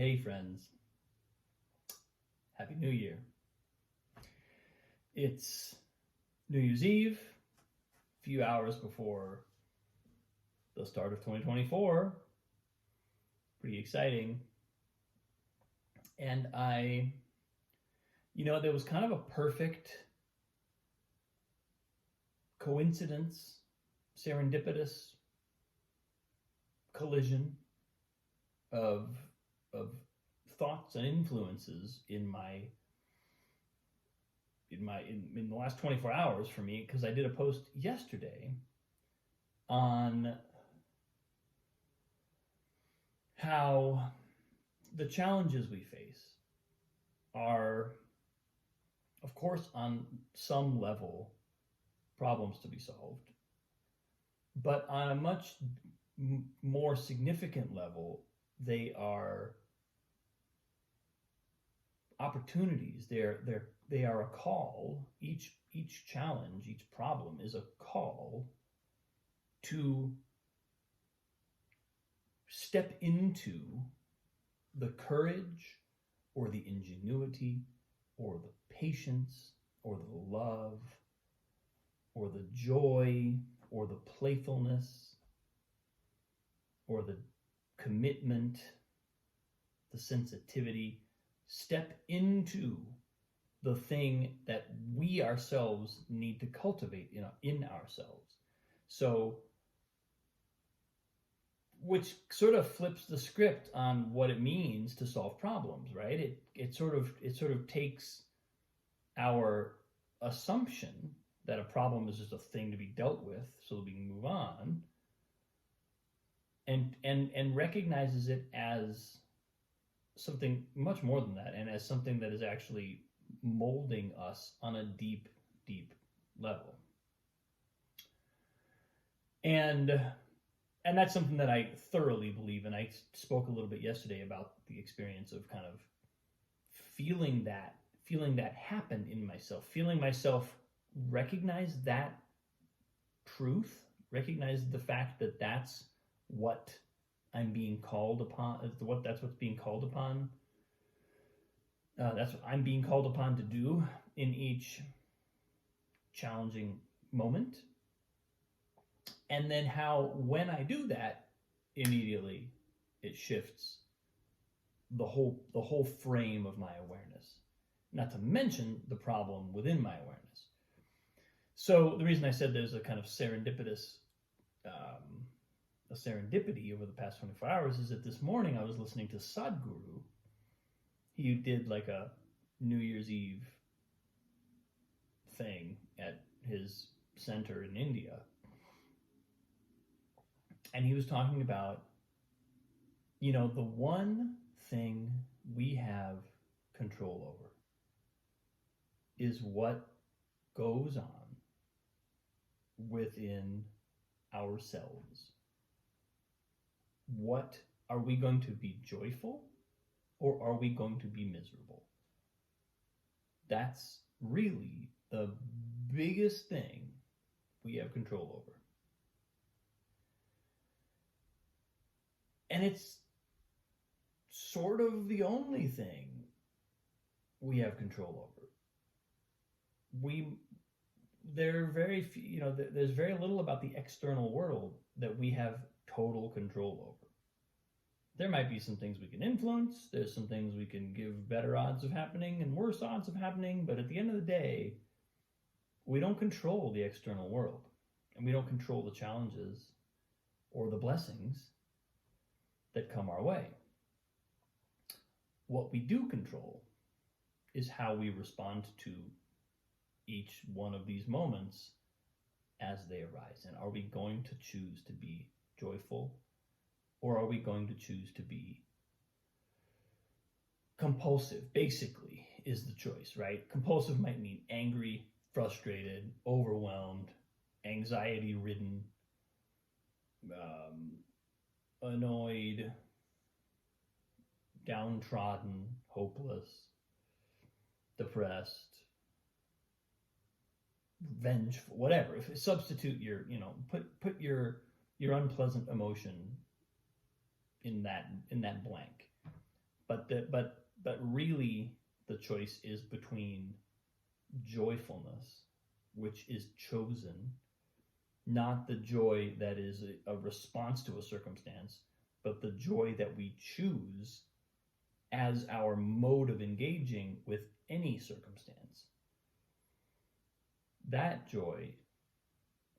Hey friends, Happy New Year. It's New Year's Eve, a few hours before the start of 2024. Pretty exciting. And there was kind of a perfect coincidence, serendipitous collision of thoughts and influences in the last 24 hours for me, because I did a post yesterday on how the challenges we face are, of course, on some level problems to be solved, but on a much more significant level, they are opportunities. They are a call. Each challenge, each problem is a call to step into the courage or the ingenuity or the patience or the love or the joy or the playfulness or the commitment, the sensitivity. Step into the thing that we ourselves need to cultivate in ourselves. So, which sort of flips the script on what it means to solve problems, right? It sort of takes our assumption that a problem is just a thing to be dealt with so that we can move on, and recognizes it as something much more than that, and as something that is actually molding us on a deep, deep level. And that's something that I thoroughly believe, and I spoke a little bit yesterday about the experience of kind of feeling that happen in myself, feeling myself recognize that truth, recognize the fact that that's what I'm being called upon, that's what's being called upon. That's what I'm being called upon to do in each challenging moment. And then how, when I do that, immediately it shifts the whole frame of my awareness. Not to mention the problem within my awareness. So the reason I said there's a kind of serendipitous serendipity over the past 24 hours is that this morning I was listening to Sadhguru. He did like a New Year's Eve thing at his center in India. And he was talking about, the one thing we have control over is what goes on within ourselves. What are we going to be joyful, or are we going to be miserable? That's really the biggest thing we have control over. And it's sort of the only thing we have control over. There's very little about the external world that we have total control over. There might be some things we can influence, there's some things we can give better odds of happening and worse odds of happening, but at the end of the day, we don't control the external world, and we don't control the challenges or the blessings that come our way. What we do control is how we respond to each one of these moments as they arise. And are we going to choose to be joyful, or are we going to choose to be compulsive? Basically is the choice, right? Compulsive might mean angry, frustrated, overwhelmed, anxiety-ridden, annoyed, downtrodden, hopeless, depressed, vengeful, whatever. If substitute your, put your unpleasant emotion in that blank. but really the choice is between joyfulness, which is chosen, not the joy that is a response to a circumstance, but the joy that we choose as our mode of engaging with any circumstance. That joy,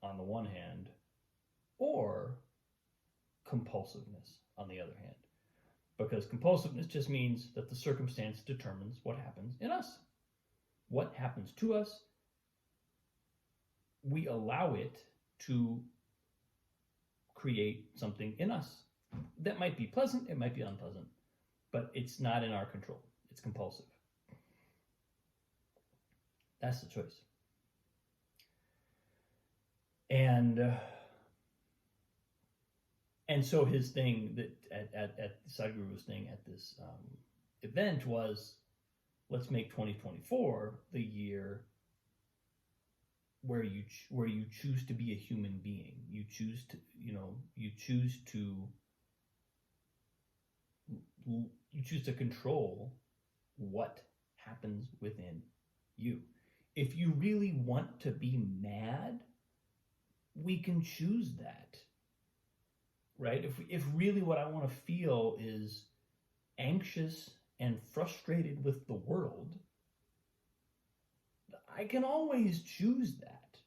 on the one hand, or compulsiveness on the other hand. Because compulsiveness just means that the circumstance determines what happens in us. What happens to us, we allow it to create something in us. That might be pleasant, it might be unpleasant, but it's not in our control. It's compulsive. That's the choice. And so his thing that at Sadhguru's thing at this event was, let's make 2024 the year where you choose to be a human being. You choose to control what happens within you. If you really want to be mad, we can choose that. Right? If really what I want to feel is anxious and frustrated with the world, I can always choose that.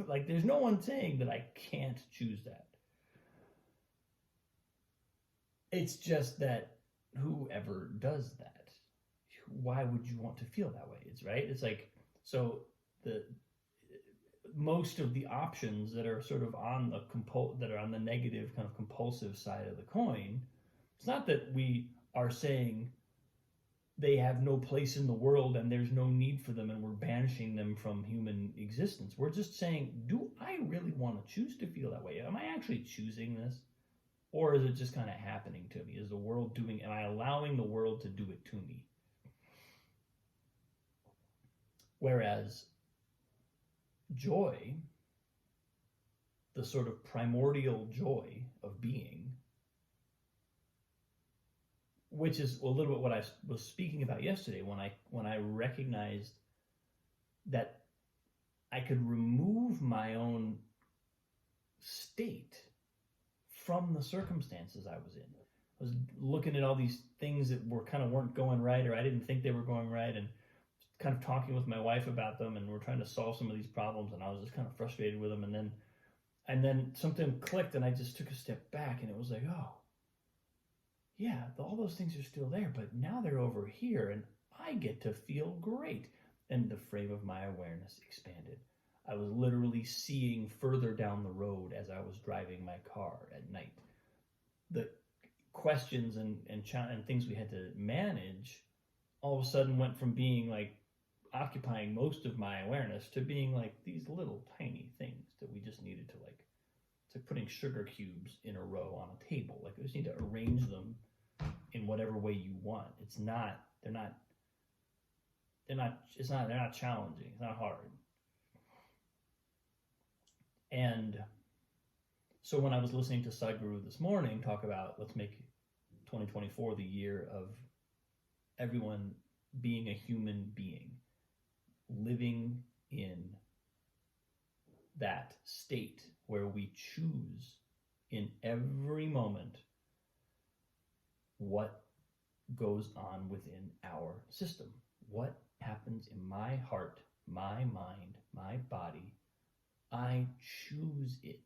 Like, there's no one saying that I can't choose that. It's just that whoever does that, why would you want to feel that way? It's like, so most of the options that are sort of on the negative kind of compulsive side of the coin, it's not that we are saying they have no place in the world and there's no need for them and we're banishing them from human existence. We're just saying, do I really want to choose to feel that way? Am I actually choosing this? Or is it just kind of happening to me? Is the world am I allowing the world to do it to me? Whereas joy, the sort of primordial joy of being, which is a little bit what I was speaking about yesterday when I recognized that I could remove my own state from the circumstances I was in. I was looking at all these things that weren't going right, or I didn't think they were going right, and kind of talking with my wife about them, and we're trying to solve some of these problems, and I was just kind of frustrated with them, and then something clicked, and I just took a step back, and it was like, oh, yeah, all those things are still there, but now they're over here, and I get to feel great. And the frame of my awareness expanded. I was literally seeing further down the road as I was driving my car at night. The questions and things we had to manage all of a sudden went from being like occupying most of my awareness to being like these little tiny things that we just needed to like. It's like putting sugar cubes in a row on a table. Like, we just need to arrange them in whatever way you want. They're not challenging. It's not hard. And so when I was listening to Sadhguru this morning talk about, let's make 2024 the year of everyone being a human being, living in that state where we choose in every moment what goes on within our system. What happens in my heart, my mind, my body, I choose it.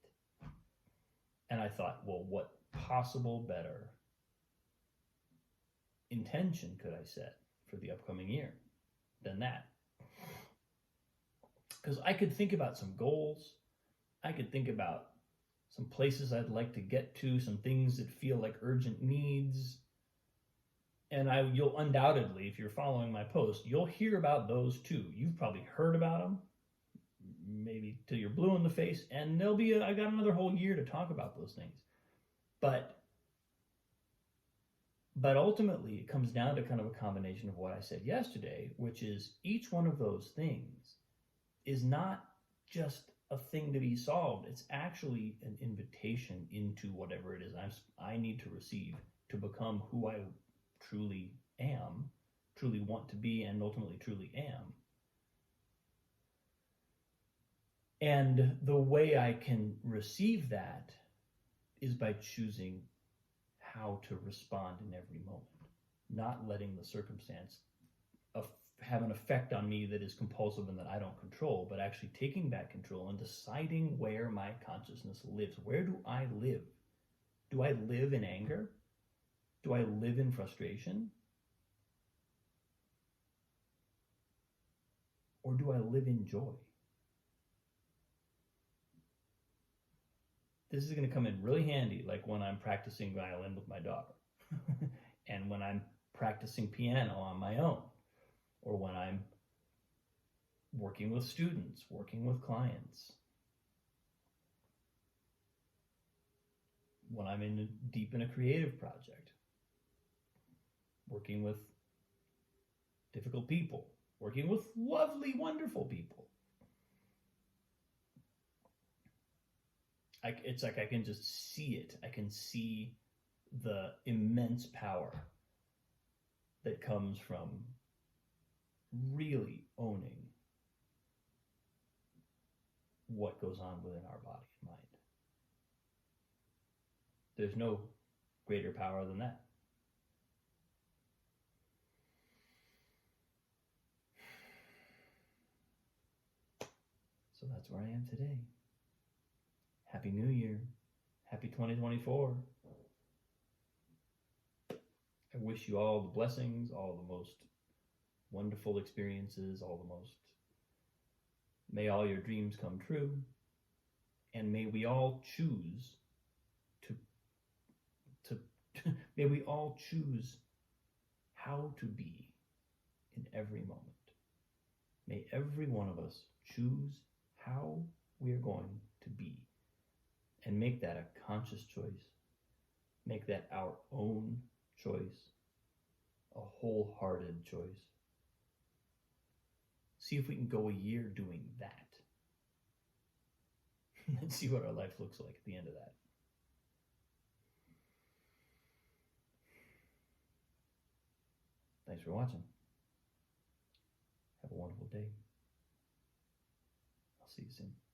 And I thought, well, what possible better intention could I set for the upcoming year than that? Because I could think about some goals. I could think about some places I'd like to get to, some things that feel like urgent needs. And you'll undoubtedly, if you're following my post, you'll hear about those too. You've probably heard about them, maybe till you're blue in the face, and I got another whole year to talk about those things. But ultimately, it comes down to kind of a combination of what I said yesterday, which is each one of those things is not just a thing to be solved. It's actually an invitation into whatever it is I need to receive to become who I truly am, truly want to be, and ultimately truly am. And the way I can receive that is by choosing how to respond in every moment, not letting the circumstance have an effect on me that is compulsive and that I don't control, but actually taking back control and deciding where my consciousness lives. Where do I live? Do I live in anger? Do I live in frustration? Or do I live in joy? This is going to come in really handy, like when I'm practicing violin with my daughter, and when I'm practicing piano on my own, or when I'm working with students, working with clients, when I'm deep in a creative project, working with difficult people, working with lovely, wonderful people. It's like I can just see it. I can see the immense power that comes from really owning what goes on within our body and mind. There's no greater power than that. So that's where I am today. Happy New Year. Happy 2024. I wish you all the blessings, all the most wonderful experiences, may all your dreams come true, and may we all choose may we all choose how to be in every moment. May every one of us choose how we are going to be and make that a conscious choice. Make that our own choice, a wholehearted choice. See if we can go a year doing that and see what our life looks like at the end of that. Thanks for watching. Have a wonderful day. I'll see you soon.